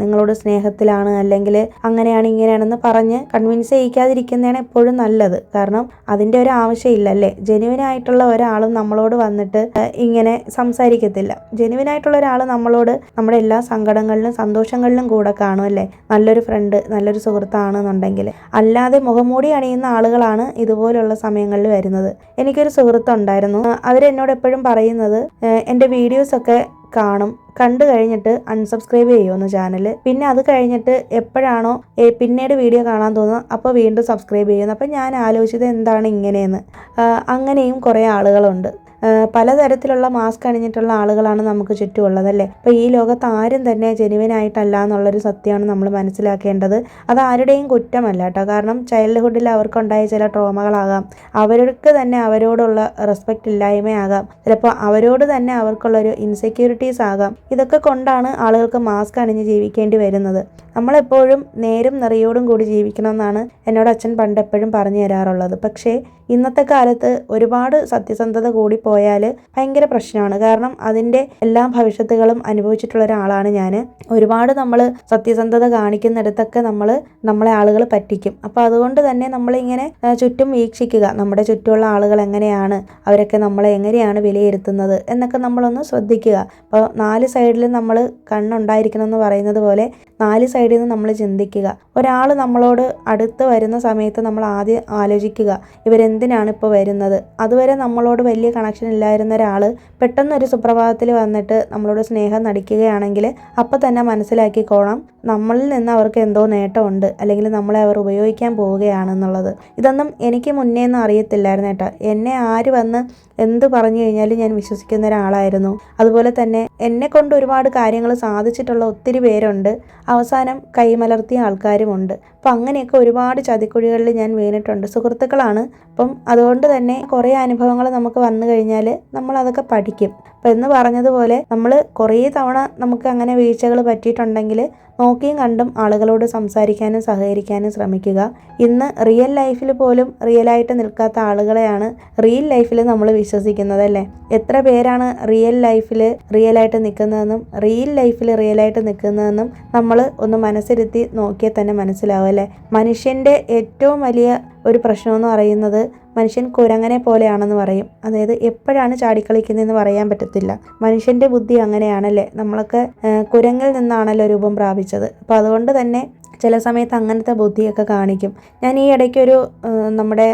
നിങ്ങളോട് സ്നേഹത്തിലാണ്, അല്ലെങ്കിൽ അങ്ങനെയാണ് ഇങ്ങനെയാണെന്ന് പറഞ്ഞ് കൺവിൻസ് ചെയ്യിക്കാതിരിക്കുന്നതാണ് എപ്പോഴും നല്ലത്. കാരണം അതിൻ്റെ ഒരു ആവശ്യമില്ലല്ലേ. ജെന്യുവിനായിട്ടുള്ള ഒരാളും നമ്മളോട് വന്നിട്ട് ഇങ്ങനെ സംസാരിക്കത്തില്ല. ജെന്യുവിനായിട്ടുള്ള ഒരാൾ നമ്മളോട് നമ്മുടെ എല്ലാ സങ്കടങ്ങളിലും സന്തോഷങ്ങളിലും കൂടെ കാണുമല്ലേ. നല്ലൊരു ഫ്രണ്ട്, നല്ലൊരു സുഹൃത്താണെന്നുണ്ടെങ്കിൽ. അല്ലാതെ മുഖംമൂടി അണിയുന്ന ആളുകളാണ് ഇതുപോലുള്ള സമയങ്ങളിൽ വരുന്നത്. എനിക്കൊരു സുഹൃത്തുണ്ടായിരുന്നു. അവരെന്നോട് എപ്പോഴും പറയുന്നത്, എൻ്റെ വീഡിയോസൊക്കെ കണ്ടു കഴിഞ്ഞിട്ട് അൺസബ്സ്ക്രൈബ് ചെയ്യുമെന്ന് ചാനൽ. പിന്നെ അത് കഴിഞ്ഞിട്ട് എപ്പോഴാണോ പിന്നീട് വീഡിയോ കാണാൻ തോന്നുന്നത് അപ്പോൾ വീണ്ടും സബ്സ്ക്രൈബ് ചെയ്യുന്നു. അപ്പം ഞാൻ ആലോചിച്ചത് എന്താണ് ഇങ്ങനെയെന്ന്. അങ്ങനെയും കുറേ ആളുകളുണ്ട്. പലതരത്തിലുള്ള മാസ്ക് അണിഞ്ഞിട്ടുള്ള ആളുകളാണ് നമുക്ക് ചുറ്റുമുള്ളതല്ലേ. അപ്പോൾ ഈ ലോകത്ത് ആരും തന്നെ ജെനുവിനായിട്ടല്ല എന്നുള്ളൊരു സത്യമാണ് നമ്മൾ മനസ്സിലാക്കേണ്ടത്. അത് ആരുടെയും കുറ്റമല്ല കേട്ടോ. കാരണം ചൈൽഡ്ഹുഡിൽ അവർക്കുണ്ടായ ചില ട്രോമകളാകാം, അവർക്ക് തന്നെ അവരോടുള്ള റെസ്പെക്റ്റ് ഇല്ലായ്മയാകാം, ചിലപ്പോൾ അവരോട് തന്നെ അവർക്കുള്ളൊരു ഇൻസെക്യൂരിറ്റീസ് ആകാം. ഇതൊക്കെ കൊണ്ടാണ് ആളുകൾക്ക് മാസ്ക് അണിഞ്ഞ് ജീവിക്കേണ്ടി വരുന്നത്. നമ്മളെപ്പോഴും നേരും നിറയോടും കൂടി ജീവിക്കണമെന്നാണ് എന്നോട് അച്ഛൻ പണ്ട് എപ്പോഴും പറഞ്ഞു തരാറുള്ളത്. പക്ഷേ ഇന്നത്തെ കാലത്ത് ഒരുപാട് സത്യസന്ധത കൂടി പോയാൽ ഭയങ്കര പ്രശ്നമാണ്. കാരണം അതിൻ്റെ എല്ലാ ഭവിഷ്യത്തുകളും അനുഭവിച്ചിട്ടുള്ള ഒരാളാണ് ഞാൻ. ഒരുപാട് നമ്മൾ സത്യസന്ധത കാണിക്കുന്നിടത്തൊക്കെ നമ്മളെ ആളുകൾ പറ്റിക്കും. അപ്പോൾ അതുകൊണ്ട് തന്നെ നമ്മളിങ്ങനെ ചുറ്റും വീക്ഷിക്കുക, നമ്മുടെ ചുറ്റുമുള്ള ആളുകൾ എങ്ങനെയാണ്, അവരൊക്കെ നമ്മളെ എങ്ങനെയാണ് വിലയിരുത്തുന്നത് എന്നൊക്കെ നമ്മളൊന്ന് ശ്രദ്ധിക്കുക. അപ്പോൾ 4 സൈഡിലും നമ്മൾ കണ്ണുണ്ടായിരിക്കണം എന്ന് പറയുന്നത് പോലെ 4 സൈഡിൽ നിന്ന് നമ്മൾ ചിന്തിക്കുക. ഒരാൾ നമ്മളോട് അടുത്ത് വരുന്ന സമയത്ത് നമ്മൾ ആദ്യം ആലോചിക്കുക, ഇവരെന്തിനാണ് ഇപ്പോൾ വരുന്നത്. അതുവരെ നമ്മളോട് വലിയ കണക്ഷൻ ഇല്ലായിരുന്ന ഒരാൾ പെട്ടെന്നൊരു സുപ്രഭാതത്തിൽ വന്നിട്ട് നമ്മളോട് സ്നേഹം നടിക്കുകയാണെങ്കിൽ അപ്പം തന്നെ മനസ്സിലാക്കിക്കോണം, നമ്മളിൽ നിന്ന് അവർക്ക് എന്തോ നേട്ടമുണ്ട്, അല്ലെങ്കിൽ നമ്മളെ അവർ ഉപയോഗിക്കാൻ പോവുകയാണെന്നുള്ളത്. ഇതൊന്നും എനിക്ക് മുന്നേ ഒന്നും അറിയത്തില്ലായിരുന്നു കേട്ടോ. എന്നെ ആര് വന്ന് എന്ത് പറഞ്ഞു കഴിഞ്ഞാലും ഞാൻ വിശ്വസിക്കുന്ന ഒരാളായിരുന്നു. അതുപോലെ തന്നെ എന്നെ കൊണ്ട് ഒരുപാട് കാര്യങ്ങൾ സാധിച്ചിട്ടുള്ള ഒത്തിരി പേരുണ്ട്, അവസാനം കൈമലർത്തിയ ആൾക്കാരുമുണ്ട്. അപ്പം അങ്ങനെയൊക്കെ ഒരുപാട് ചതിക്കുഴികളിൽ ഞാൻ വീണിട്ടുണ്ട്. സുഹൃത്തുക്കളാണ്. അപ്പം അതുകൊണ്ട് തന്നെ കുറേ അനുഭവങ്ങൾ നമുക്ക് വന്നു കഴിഞ്ഞാൽ നമ്മൾ അതൊക്കെ പഠിക്കും. അപ്പം എന്ന് പറഞ്ഞതുപോലെ നമ്മൾ കുറേ തവണ നമുക്ക് അങ്ങനെ വീഴ്ചകൾ പറ്റിയിട്ടുണ്ടെങ്കിൽ നോക്കിയും കണ്ടും ആളുകളോട് സംസാരിക്കാനും സഹകരിക്കാനും ശ്രമിക്കുക. ഇന്ന് റിയൽ ലൈഫിൽ പോലും റിയലായിട്ട് നിൽക്കാത്ത ആളുകളെയാണ് റിയൽ ലൈഫിൽ നമ്മൾ വിശ്വസിക്കുന്നത് അല്ലേ. എത്ര പേരാണ് റിയൽ ലൈഫിൽ റിയലായിട്ട് നിൽക്കുന്നതെന്നും റിയൽ ലൈഫിൽ റിയലായിട്ട് നിൽക്കുന്നതെന്നും നമ്മൾ ഒന്ന് മനസ്സിരുത്തി നോക്കിയാൽ തന്നെ മനസ്സിലാവും അല്ലേ. മനുഷ്യൻ്റെ ഏറ്റവും വലിയ ഒരു പ്രശ്നമെന്ന് പറയുന്നത് മനുഷ്യൻ കുരങ്ങനെ പോലെയാണെന്ന് പറയും. അതായത് എപ്പോഴാണ് ചാടിക്കളിക്കുന്നതെന്ന് പറയാൻ പറ്റത്തില്ല. മനുഷ്യൻ്റെ ബുദ്ധി അങ്ങനെയാണല്ലേ. നമ്മളൊക്കെ കുരങ്ങിൽ നിന്നാണല്ലോ രൂപം പ്രാപിച്ചത്. അപ്പോൾ അതുകൊണ്ട് തന്നെ ചില സമയത്ത് അങ്ങനത്തെ ബുദ്ധിയൊക്കെ കാണിക്കും. ഞാൻ ഈ ഇടയ്ക്കൊരു നമ്മുടെ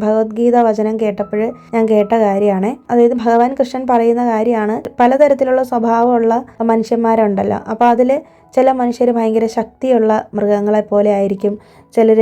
ഭഗവത്ഗീത വചനം കേട്ടപ്പോൾ ഞാൻ കേട്ട കാര്യമാണ്. അതായത് ഭഗവാൻ കൃഷ്ണൻ പറയുന്ന കാര്യമാണ്, പലതരത്തിലുള്ള സ്വഭാവമുള്ള മനുഷ്യന്മാരുണ്ടല്ലോ. അപ്പോൾ അതിൽ ചില മനുഷ്യർ ഭയങ്കര ശക്തിയുള്ള മൃഗങ്ങളെ പോലെ ആയിരിക്കും, ചിലർ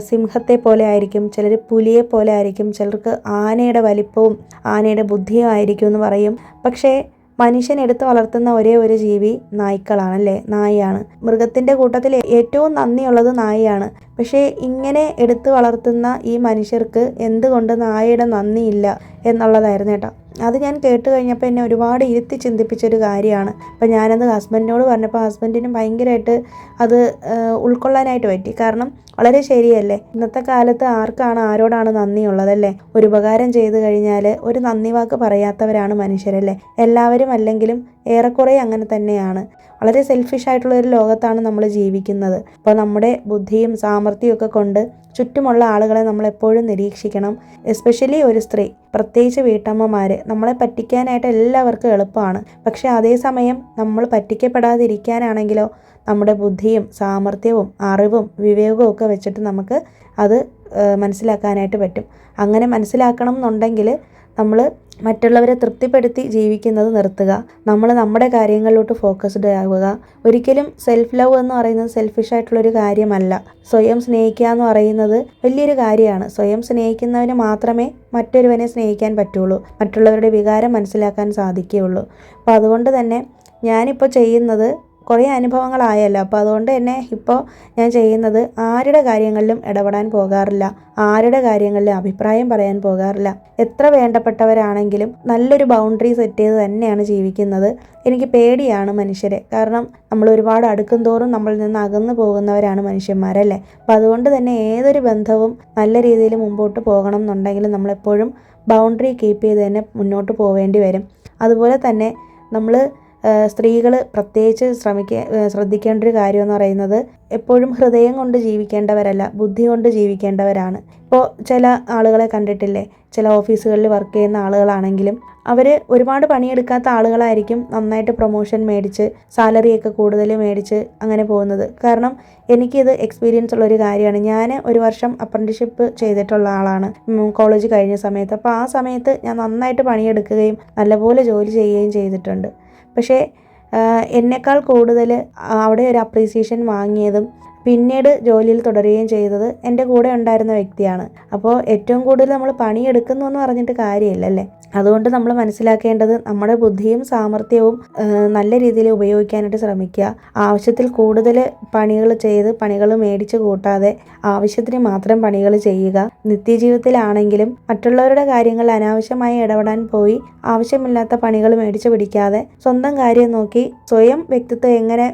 സിംഹത്തെ പോലെ ആയിരിക്കും, ചിലർ പുലിയെ പോലെ ആയിരിക്കും, ചിലർക്ക് ആനയുടെ വലിപ്പവും ആനയുടെ ബുദ്ധിയും ആയിരിക്കും എന്ന് പറയും. പക്ഷേ മനുഷ്യൻ എടുത്ത് വളർത്തുന്ന ഒരേ ഒരു ജീവി നായ്ക്കളാണല്ലേ, നായയാണ്. മൃഗത്തിൻ്റെ കൂട്ടത്തിൽ ഏറ്റവും നന്ദിയുള്ളത് നായയാണ്. പക്ഷേ ഇങ്ങനെ എടുത്ത് വളർത്തുന്ന ഈ മനുഷ്യർക്ക് എന്തുകൊണ്ട് നായയുടെ നന്ദിയില്ല എന്നുള്ളതായിരുന്നു കേട്ടോ. അത് ഞാൻ കേട്ട് കഴിഞ്ഞപ്പോൾ എന്നെ ഒരുപാട് ഇരുത്തി ചിന്തിപ്പിച്ചൊരു കാര്യമാണ്. അപ്പോൾ ഞാനത് ഹസ്ബൻഡിനോട് പറഞ്ഞപ്പോൾ ഹസ്ബൻഡിനും ഭയങ്കരമായിട്ട് അത് ഉൾക്കൊള്ളാനായിട്ട് പറ്റി. കാരണം വളരെ ശരിയല്ലേ. ഇന്നത്തെ കാലത്ത് ആരോടാണ് നന്ദിയുള്ളതല്ലേ. ഒരു ഉപകാരം ചെയ്തു കഴിഞ്ഞാൽ ഒരു നന്ദി വാക്ക് പറയാത്തവരാണ് മനുഷ്യരല്ലേ. എല്ലാവരും അല്ലെങ്കിലും ഏറെക്കുറെ അങ്ങനെ തന്നെയാണ്. വളരെ സെൽഫിഷ് ആയിട്ടുള്ള ഒരു ലോകത്താണ് നമ്മൾ ജീവിക്കുന്നത്. അപ്പോൾ നമ്മുടെ ബുദ്ധിയും സാമർഥ്യവും ഒക്കെ കൊണ്ട് ചുറ്റുമുള്ള ആളുകളെ നമ്മൾ എപ്പോഴും നിരീക്ഷിക്കണം. എസ്പെഷ്യലി ഒരു സ്ത്രീ, പ്രത്യേകിച്ച് വീട്ടമ്മമാർ. നമ്മളെ പറ്റിക്കാനായിട്ട് എല്ലാവർക്കും എളുപ്പമാണ്. പക്ഷേ അതേസമയം നമ്മൾ പറ്റിക്കപ്പെടാതിരിക്കാനാണെങ്കിലോ നമ്മുടെ ബുദ്ധിയും സാമർഥ്യവും അറിവും വിവേകവും ഒക്കെ വെച്ചിട്ട് നമുക്ക് അത് മനസ്സിലാക്കാനായിട്ട് പറ്റും. അങ്ങനെ മനസ്സിലാക്കണം എന്നുണ്ടെങ്കിൽ നമ്മൾ മറ്റുള്ളവരെ തൃപ്തിപ്പെടുത്തി ജീവിക്കുന്നത് നിർത്തുക. നമ്മൾ നമ്മുടെ കാര്യങ്ങളിലോട്ട് ഫോക്കസ്ഡ് ആവുക. ഒരിക്കലും സെൽഫ് ലവ് എന്ന് പറയുന്നത് സെൽഫിഷ് ആയിട്ടുള്ളൊരു കാര്യമല്ല. സ്വയം സ്നേഹിക്കുക എന്ന് പറയുന്നത് വലിയൊരു കാര്യമാണ്. സ്വയം സ്നേഹിക്കുന്നവന് മാത്രമേ മറ്റൊരുവനെ സ്നേഹിക്കാൻ പറ്റുള്ളൂ, മറ്റുള്ളവരുടെ വികാരം മനസ്സിലാക്കാൻ സാധിക്കുകയുള്ളൂ. അപ്പോൾ അതുകൊണ്ട് തന്നെ ഞാനിപ്പോൾ ചെയ്യുന്നത് കുറേ അനുഭവങ്ങളായല്ലോ. അപ്പോൾ അതുകൊണ്ട് തന്നെ ഇപ്പോൾ ഞാൻ ചെയ്യുന്നത് ആരുടെ കാര്യങ്ങളിലും ഇടപെടാൻ പോകാറില്ല, ആരുടെ കാര്യങ്ങളിലും അഭിപ്രായം പറയാൻ പോകാറില്ല. എത്ര വേണ്ടപ്പെട്ടവരാണെങ്കിലും നല്ലൊരു ബൗണ്ടറി സെറ്റ് ചെയ്ത് തന്നെയാണ് ജീവിക്കുന്നത്. എനിക്ക് പേടിയാണ് മനുഷ്യരെ, കാരണം നമ്മൾ ഒരുപാട് അടുക്കും തോറും നമ്മളിൽ നിന്ന് അകന്നു പോകുന്നവരാണ് മനുഷ്യന്മാരല്ലേ. അപ്പോൾ അതുകൊണ്ട് തന്നെ ഏതൊരു ബന്ധവും നല്ല രീതിയിൽ മുമ്പോട്ട് പോകണം എന്നുണ്ടെങ്കിൽ നമ്മളെപ്പോഴും ബൗണ്ടറി കീപ്പ് ചെയ്ത് തന്നെ മുന്നോട്ട് പോവേണ്ടി വരും. അതുപോലെ തന്നെ നമ്മൾ സ്ത്രീകൾ പ്രത്യേകിച്ച് ശ്രദ്ധിക്കേണ്ട ഒരു കാര്യം എന്ന് പറയുന്നത് എപ്പോഴും ഹൃദയം കൊണ്ട് ജീവിക്കേണ്ടവരല്ല, ബുദ്ധി കൊണ്ട് ജീവിക്കേണ്ടവരാണ്. ഇപ്പോൾ ചില ആളുകളെ കണ്ടിട്ടില്ലേ, ചില ഓഫീസുകളിൽ വർക്ക് ചെയ്യുന്ന ആളുകളാണെങ്കിലും അവർ ഒരുപാട് പണിയെടുക്കാത്ത ആളുകളായിരിക്കും നന്നായിട്ട് പ്രൊമോഷൻ മേടിച്ച് സാലറിയൊക്കെ കൂടുതൽ മേടിച്ച് അങ്ങനെ പോകുന്നത്. കാരണം എനിക്കിത് എക്സ്പീരിയൻസ് ഉള്ളൊരു കാര്യമാണ്. ഞാൻ ഒരു വർഷം അപ്രന്റീഷിപ്പ് ചെയ്തിട്ടുള്ള ആളാണ് കോളേജ് കഴിഞ്ഞ സമയത്ത്. അപ്പോൾ ആ സമയത്ത് ഞാൻ നന്നായിട്ട് പണിയെടുക്കുകയും നല്ലപോലെ ജോലി ചെയ്യുകയും ചെയ്തിട്ടുണ്ട്. പക്ഷേ എന്നേക്കാൾ കൂടുതൽ അവിടെ ഒരു അപ്രീസിയേഷൻ വാങ്ങിയതും പിന്നീട് ജോലിയിൽ തുടരുകയും ചെയ്തത് എൻ്റെ കൂടെ ഉണ്ടായിരുന്ന വ്യക്തിയാണ്. അപ്പോൾ ഏറ്റവും കൂടുതൽ നമ്മൾ പണിയെടുക്കുന്നു എന്ന് പറഞ്ഞിട്ട് കാര്യമില്ലല്ലേ. അതുകൊണ്ട് നമ്മൾ മനസ്സിലാക്കേണ്ടത് നമ്മുടെ ബുദ്ധിയും സാമർഥ്യവും നല്ല രീതിയിൽ ഉപയോഗിക്കാനായിട്ട് ശ്രമിക്കുക. ആവശ്യത്തിൽ കൂടുതൽ പണികൾ ചെയ്ത് പണികൾ മേടിച്ച് കൂട്ടാതെ ആവശ്യത്തിന് മാത്രം പണികൾ ചെയ്യുക. നിത്യജീവിതത്തിലാണെങ്കിലും മറ്റുള്ളവരുടെ കാര്യങ്ങളിൽ അനാവശ്യമായി ഇടപെടാൻ പോയി ആവശ്യമില്ലാത്ത പണികൾ മേടിച്ച് പിടിക്കാതെ സ്വന്തം കാര്യം നോക്കി സ്വയം വ്യക്തിത്വം എങ്ങനെ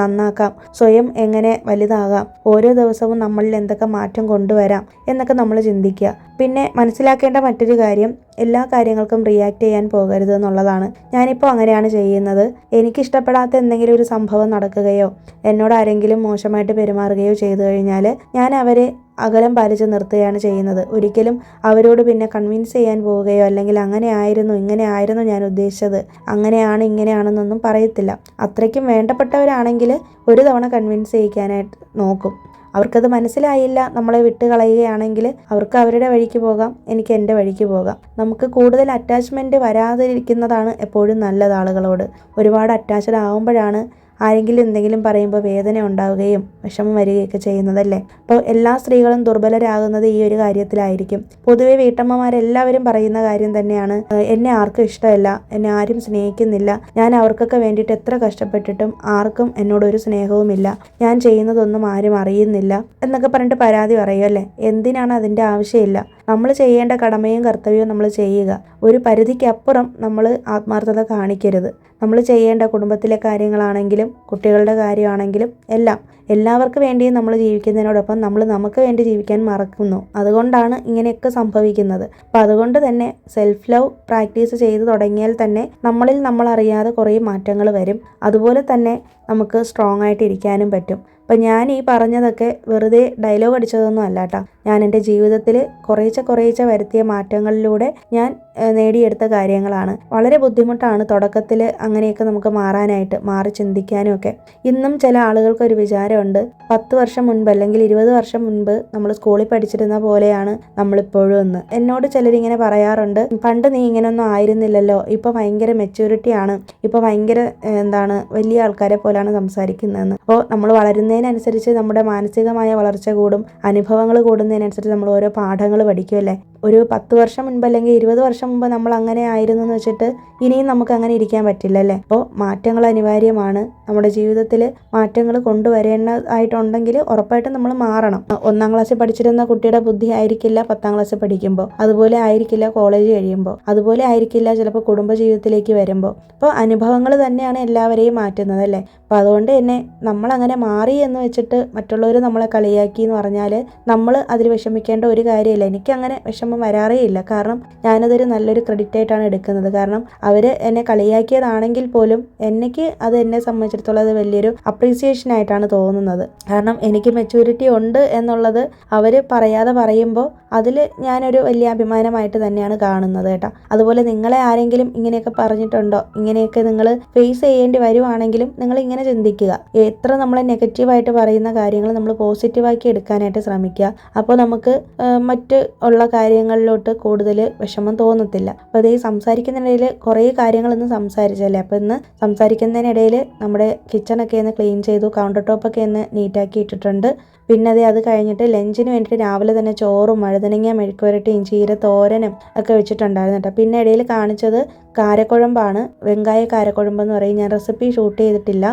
നന്നാക്കാം, സ്വയം എങ്ങനെ വലുതാകാം, ഓരോ ദിവസവും നമ്മളിൽ എന്തൊക്കെ മാറ്റം കൊണ്ടുവരാം എന്നൊക്കെ നമ്മൾ ചിന്തിക്കുക. പിന്നെ മനസ്സിലാക്കേണ്ട മറ്റൊരു കാര്യം, എല്ലാ കാര്യങ്ങൾക്കും റിയാക്ട് ചെയ്യാൻ പോകരുത് എന്നുള്ളതാണ്. ഞാനിപ്പോൾ അങ്ങനെയാണ് ചെയ്യുന്നത്. എനിക്കിഷ്ടപ്പെടാത്ത എന്തെങ്കിലും ഒരു സംഭവം നടക്കുകയോ എന്നോട് ആരെങ്കിലും മോശമായിട്ട് പെരുമാറുകയോ ചെയ്തു കഴിഞ്ഞാൽ ഞാൻ അവരെ അകലം പാലിച്ച് നിർത്തുകയാണ് ചെയ്യുന്നത്. ഒരിക്കലും അവരോട് പിന്നെ കൺവിൻസ് ചെയ്യാൻ പോവുകയോ അല്ലെങ്കിൽ അങ്ങനെ ആയിരുന്നു ഇങ്ങനെ ആയിരുന്നു ഞാൻ ഉദ്ദേശിച്ചത്, അങ്ങനെയാണ് ഇങ്ങനെയാണെന്നൊന്നും പറയത്തില്ല. അത്രയ്ക്കും വേണ്ടപ്പെട്ടവരാണെങ്കിൽ ഒരു തവണ കൺവിൻസ് ചെയ്യിക്കാനായിട്ട് നോക്കും. അവർക്കത് മനസ്സിലായില്ല, നമ്മളെ വിട്ട് കളയുകയാണെങ്കിൽ അവർക്ക് അവരുടെ വഴിക്ക് പോകാം, എനിക്ക് എൻ്റെ വഴിക്ക് പോകാം. നമുക്ക് കൂടുതൽ അറ്റാച്ച്മെൻറ്റ് വരാതിരിക്കുന്നതാണ് എപ്പോഴും നല്ലത്. ആളുകളോട് ഒരുപാട് അറ്റാച്ച്ഡ് ആകുമ്പോഴാണ് ആരെങ്കിലും എന്തെങ്കിലും പറയുമ്പോൾ വേദന ഉണ്ടാവുകയും വിഷമം വരികയൊക്കെ ചെയ്യുന്നതല്ലേ. അപ്പോൾ എല്ലാ സ്ത്രീകളും ദുർബലരാകുന്നത് ഈ ഒരു കാര്യത്തിലായിരിക്കും. പൊതുവെ വീട്ടമ്മമാരെല്ലാവരും പറയുന്ന കാര്യം തന്നെയാണ്, എന്നെ ആർക്കും ഇഷ്ടമല്ല, എന്നെ ആരും സ്നേഹിക്കുന്നില്ല, ഞാൻ അവർക്കൊക്കെ വേണ്ടിയിട്ട് എത്ര കഷ്ടപ്പെട്ടിട്ടും ആർക്കും എന്നോടൊരു സ്നേഹവുമില്ല, ഞാൻ ചെയ്യുന്നതൊന്നും ആരും അറിയുന്നില്ല എന്നൊക്കെ പറഞ്ഞിട്ട് പരാതി പറയുമല്ലേ. എന്തിനാണ്? അതിൻ്റെ ആവശ്യമില്ല. നമ്മൾ ചെയ്യേണ്ട കടമയും കർത്തവ്യവും നമ്മൾ ചെയ്യുക. ഒരു പരിധിക്കപ്പുറം നമ്മൾ ആത്മാർത്ഥത കാണിക്കരുത്. നമ്മൾ ചെയ്യേണ്ട കുടുംബത്തിലെ കാര്യങ്ങളാണെങ്കിലും കുട്ടികളുടെ കാര്യമാണെങ്കിലും എല്ലാവർക്കും വേണ്ടിയും നമ്മൾ ജീവിക്കുന്നതിനോടൊപ്പം നമ്മൾ നമുക്ക് വേണ്ടി ജീവിക്കാൻ മറക്കുന്നു. അതുകൊണ്ടാണ് ഇങ്ങനെയൊക്കെ സംഭവിക്കുന്നത്. അപ്പം അതുകൊണ്ട് തന്നെ സെൽഫ് ലവ് പ്രാക്ടീസ് ചെയ്ത് തുടങ്ങിയാൽ തന്നെ നമ്മളിൽ നമ്മളറിയാതെ കുറേ മാറ്റങ്ങൾ വരും. അതുപോലെ തന്നെ നമുക്ക് സ്ട്രോങ് ആയിട്ട് ഇരിക്കാനും പറ്റും. അപ്പം ഞാൻ ഈ പറഞ്ഞതൊക്കെ വെറുതെ ഡയലോഗ് അടിച്ചതൊന്നും അല്ല കേട്ടോ. ഞാൻ എൻ്റെ ജീവിതത്തിൽ കുറേശ്ശെ വരുത്തിയ മാറ്റങ്ങളിലൂടെ ഞാൻ നേടിയെടുത്ത കാര്യങ്ങളാണ്. വളരെ ബുദ്ധിമുട്ടാണ് തുടക്കത്തിൽ അങ്ങനെയൊക്കെ നമുക്ക് മാറി ചിന്തിക്കാനും ഒക്കെ. ഇന്നും ചില ആളുകൾക്കൊരു വിചാരമുണ്ട്, 10 വർഷം മുൻപ് അല്ലെങ്കിൽ 20 വർഷം മുൻപ് നമ്മൾ സ്കൂളിൽ പഠിച്ചിരുന്ന പോലെയാണ് നമ്മളിപ്പോഴും എന്ന്. എന്നോട് ചിലരിങ്ങനെ പറയാറുണ്ട്, പണ്ട് നീ ഇങ്ങനെയൊന്നും ആയിരുന്നില്ലല്ലോ, ഇപ്പോൾ ഭയങ്കര മെച്യൂരിറ്റി ആണ്, ഇപ്പോൾ ഭയങ്കര വലിയ ആൾക്കാരെ പോലെയാണ് സംസാരിക്കുന്നതെന്ന്. അപ്പോൾ നമ്മൾ വളരുന്നതിനനുസരിച്ച് നമ്മുടെ മാനസികമായ വളർച്ച കൂടും, അനുഭവങ്ങൾ കൂടുന്നതിനനുസരിച്ച് നമ്മൾ ഓരോ പാഠങ്ങൾ പഠിക്കുമല്ലേ. ഒരു 10 വർഷം മുൻപ് അല്ലെങ്കിൽ 20 വർഷം മുമ്പ് നമ്മൾ അങ്ങനെ ആയിരുന്നു എന്ന് വെച്ചിട്ട് ഇനിയും നമുക്ക് അങ്ങനെ ഇരിക്കാൻ പറ്റില്ലല്ലേ. അപ്പോൾ മാറ്റങ്ങൾ അനിവാര്യമാണ്. നമ്മുടെ ജീവിതത്തിൽ മാറ്റങ്ങൾ കൊണ്ടുവരേണ്ടതായിട്ടുണ്ടെങ്കിൽ ഉറപ്പായിട്ടും നമ്മൾ മാറണം. 1ാം ക്ലാസ്സിൽ പഠിച്ചിരുന്ന കുട്ടിയുടെ ബുദ്ധി ആയിരിക്കില്ല 10ാം ക്ലാസ്സിൽ പഠിക്കുമ്പോൾ, അതുപോലെ ആയിരിക്കില്ല കോളേജ് കഴിയുമ്പോൾ, അതുപോലെ ആയിരിക്കില്ല ചിലപ്പോൾ കുടുംബജീവിതത്തിലേക്ക് വരുമ്പോൾ. അപ്പോൾ അനുഭവങ്ങൾ തന്നെയാണ് എല്ലാവരെയും മാറ്റുന്നത് അല്ലേ. അപ്പോൾ അതുകൊണ്ട് തന്നെ നമ്മളങ്ങനെ മാറി എന്ന് വെച്ചിട്ട് മറ്റുള്ളവർ നമ്മളെ കളിയാക്കി എന്ന് പറഞ്ഞാൽ നമ്മൾ അതിൽ വിഷമിക്കേണ്ട ഒരു കാര്യമില്ല. എനിക്കങ്ങനെ വിഷമം വിഷമം വരാറേ ഇല്ല. കാരണം ഞാനതൊരു നല്ലൊരു ക്രെഡിറ്റ് ആയിട്ടാണ് എടുക്കുന്നത്. കാരണം അവർ എന്നെ കളിയാക്കിയതാണെങ്കിൽ പോലും എനിക്ക് അത് എന്നെ സംബന്ധിച്ചിടത്തോളം അത് വലിയൊരു അപ്രീസിയേഷൻ ആയിട്ടാണ് തോന്നുന്നത്. കാരണം എനിക്ക് മെച്യൂരിറ്റി ഉണ്ട് എന്നുള്ളത് അവർ പറയാതെ പറയുമ്പോൾ അതിൽ ഞാനൊരു വലിയ അഭിമാനമായിട്ട് തന്നെയാണ് കാണുന്നത് കേട്ടോ. അതുപോലെ നിങ്ങളെ ആരെങ്കിലും ഇങ്ങനെയൊക്കെ പറഞ്ഞിട്ടുണ്ടോ, ഇങ്ങനെയൊക്കെ നിങ്ങൾ ഫേസ് ചെയ്യേണ്ടി വരുവാണെങ്കിലും നിങ്ങൾ ഇങ്ങനെ ചിന്തിക്കുക, എത്ര നമ്മളെ നെഗറ്റീവായിട്ട് പറയുന്ന കാര്യങ്ങൾ നമ്മൾ പോസിറ്റീവാക്കി എടുക്കാനായിട്ട് ശ്രമിക്കുക. അപ്പോൾ നമുക്ക് മറ്റ് ഉള്ള കാര്യങ്ങളിലോട്ട് കൂടുതൽ വിഷമം തോന്നത്തില്ല. അപ്പോൾ അതേ സംസാരിക്കുന്നതിനിടയിൽ കുറേ കാര്യങ്ങളൊന്നും സംസാരിച്ചല്ലേ. അപ്പോൾ ഇന്ന് സംസാരിക്കുന്നതിനിടയിൽ നമ്മുടെ കിച്ചണൊക്കെ ഒന്ന് ക്ലീൻ ചെയ്തു, കൗണ്ടർ ടോപ്പൊക്കെ ഒന്ന് നീറ്റാക്കി ഇട്ടിട്ടുണ്ട്. പിന്നെ അത് കഴിഞ്ഞിട്ട് ലഞ്ചിന് വേണ്ടിയിട്ട് രാവിലെ തന്നെ ചോറും വഴുതനങ്ങ മെഴുക്കുവരട്ടിയും ചീര തോരനും ഒക്കെ വെച്ചിട്ടുണ്ടായിരുന്നു കേട്ടോ. പിന്നെ ഇടയിൽ കാണിച്ചത് കാരക്കുഴമ്പാണ്, വെങ്കായ കാരക്കുഴമ്പെന്ന് പറയും. ഞാൻ റെസിപ്പി ഷൂട്ട് ചെയ്തിട്ടില്ല,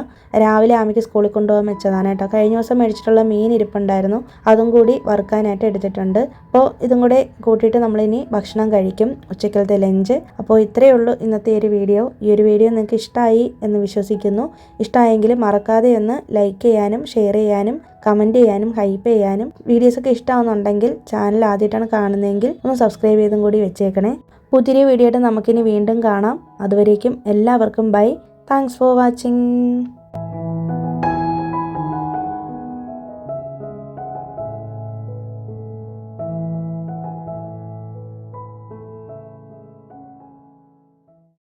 രാവിലെ ആമയ്ക്ക് സ്കൂളിൽ കൊണ്ടുപോകാൻ വെച്ചതാണ് കേട്ടോ. കഴിഞ്ഞ ദിവസം മേടിച്ചിട്ടുള്ള മീൻ ഇരിപ്പുണ്ടായിരുന്നു, അതും കൂടി വറുക്കാനായിട്ട് എടുത്തിട്ടുണ്ട്. അപ്പോൾ ഇതും കൂടെ കൂട്ടിയിട്ട് നമ്മളിനി ഭക്ഷണം കഴിക്കും, ഉച്ചക്കലത്തെ ലഞ്ച്. അപ്പോൾ ഇത്രയേ ഉള്ളൂ ഇന്നത്തെ ഒരു വീഡിയോ. ഈ ഒരു വീഡിയോ നിങ്ങൾക്ക് ഇഷ്ടമായി എന്ന് വിശ്വസിക്കുന്നു. ഇഷ്ടമായെങ്കിൽ മറക്കാതെ ഒന്ന് ലൈക്ക് ചെയ്യാനും ഷെയർ ചെയ്യാനും കമൻറ്റ് ചെയ്യാനും ഹൈപ്പ് ചെയ്യാനും, വീഡിയോസൊക്കെ ഇഷ്ടമാകുന്നുണ്ടെങ്കിൽ ചാനൽ ആദ്യമായിട്ടാണ് കാണുന്നതെങ്കിൽ ഒന്ന് സബ്സ്ക്രൈബ് ചെയ്തും കൂടി വെച്ചേക്കണേ. പുതിയ വീഡിയോ ആയിട്ട് നമുക്കിനി വീണ്ടും കാണാം. അതുവരേക്കും എല്ലാവർക്കും ബൈ. Thanks for watching.